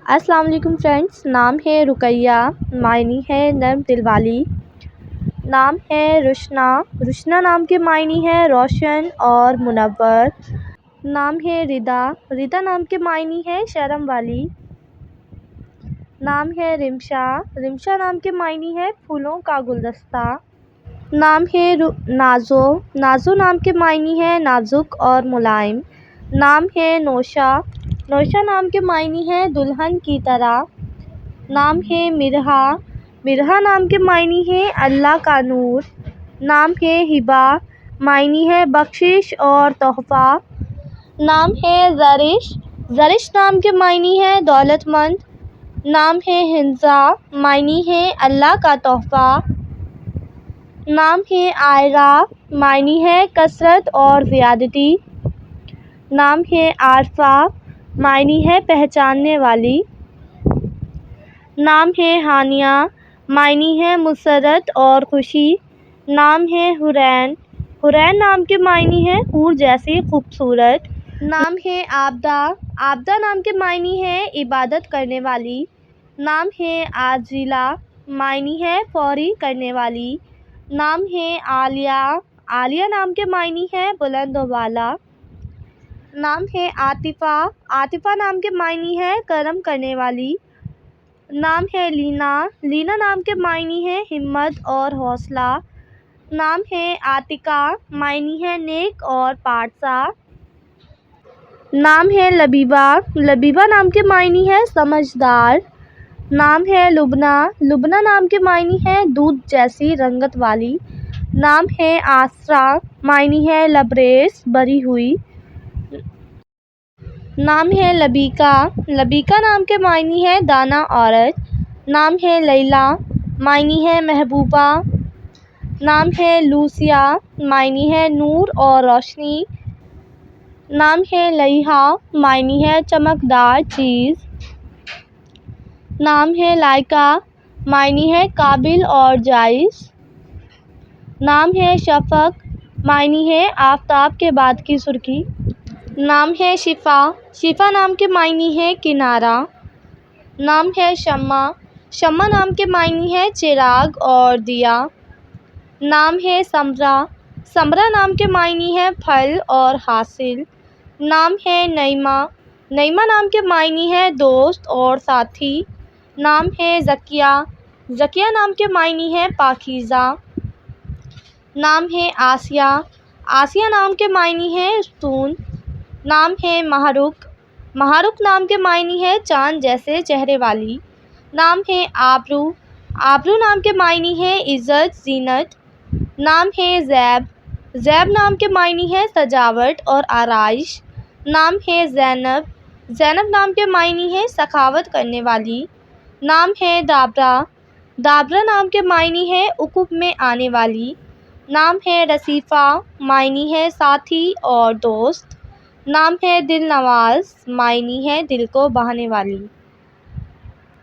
السلام علیکم فرینڈس، نام ہے رقیہ، معنی ہے نرم دل والی۔ نام ہے روشنا، روشنا نام کے معنی ہے روشن اور منور۔ نام ہے ردا، ردا نام کے معنی ہے شرم والی۔ نام ہے رمشا، رمشا نام کے معنی ہے پھولوں کا گلدستہ۔ نام ہے نازو، نازو نام کے معنی ہے نازک اور ملائم۔ نام ہے نوشا، نوشا نام کے معنی ہے دلہن کی طرح۔ نام ہے مرحا، مرحا نام کے معنی ہے اللہ کا نور۔ نام ہے ہبہ، معنی ہے بخشش اور تحفہ۔ نام ہے زرش، زرش نام کے معنی ہے دولت مند۔ نام ہے ہنزا، معنی ہے اللہ کا تحفہ۔ نام ہے عائرہ، معنی ہے کثرت اور زیادتی۔ نام ہے عارفہ، معنی ہے پہچاننے والی۔ نام ہے ہانیہ، معنی ہے مسرت اور خوشی۔ نام ہے حورین، حورین نام کے معنی ہے حور جیسی خوبصورت۔ نام ہے عابدہ، عابدہ نام کے معنی ہے عبادت کرنے والی۔ نام ہے عاجلہ، معنی ہے فوری کرنے والی۔ نام ہے عالیہ، عالیہ نام کے معنی ہے بلند و بالا۔ نام ہے عاطفہ، عاطفہ نام کے معنی ہے کرم کرنے والی۔ نام ہے لینا، لینا نام کے معنی ہے ہمت اور حوصلہ۔ نام ہے عاتقہ، معنی ہے نیک اور پارسا۔ نام ہے لبیبہ، لبیبہ نام کے معنی ہے سمجھدار۔ نام ہے لبنہ، لبنہ نام کے معنی ہے دودھ جیسی رنگت والی۔ نام ہے آسرا، معنی ہے لبریز بری ہوئی۔ نام ہے لبیکہ، لبیکہ نام کے معنی ہے دانا عورت۔ نام ہے لیلی، معنی ہے محبوبہ۔ نام ہے لوسیہ، معنی ہے نور اور روشنی۔ نام ہے لائحہ، معنی ہے چمکدار چیز۔ نام ہے لائقہ، معنی ہے قابل اور جائز۔ نام ہے شفق، معنی ہے آفتاب کے بعد کی سرخی۔ نام ہے شفا، شفا نام کے معنی ہے کنارہ۔ نام ہے شمع، شمع نام کے معنی ہے چراغ اور دیا۔ نام ہے ثمرہ، ثمرہ نام کے معنی ہے پھل اور حاصل۔ نام ہے نعیمہ، نعیمہ نام کے معنی ہے دوست اور ساتھی۔ نام ہے زکیہ، زکیہ نام کے معنی ہے پاکیزہ۔ نام ہے آسیہ، آسیہ نام کے معنی ہے ستون۔ نام ہے ماہ رخ، ماہ رخ نام کے معنی ہے چاند جیسے چہرے والی۔ نام ہے آبرو، آبرو نام کے معنی ہے عزت زینت۔ نام ہے زیب، زیب نام کے معنی ہے سجاوٹ اور آرائش۔ نام ہے زینب، زینب نام کے معنی ہے سخاوت کرنے والی۔ نام ہے دابرہ، دابرہ نام کے معنی ہے عقب میں آنے والی۔ نام ہے رصیفہ، معنی ہے ساتھی اور دوست۔ نام ہے دل نواز، معنی ہے دل کو بھانے والی۔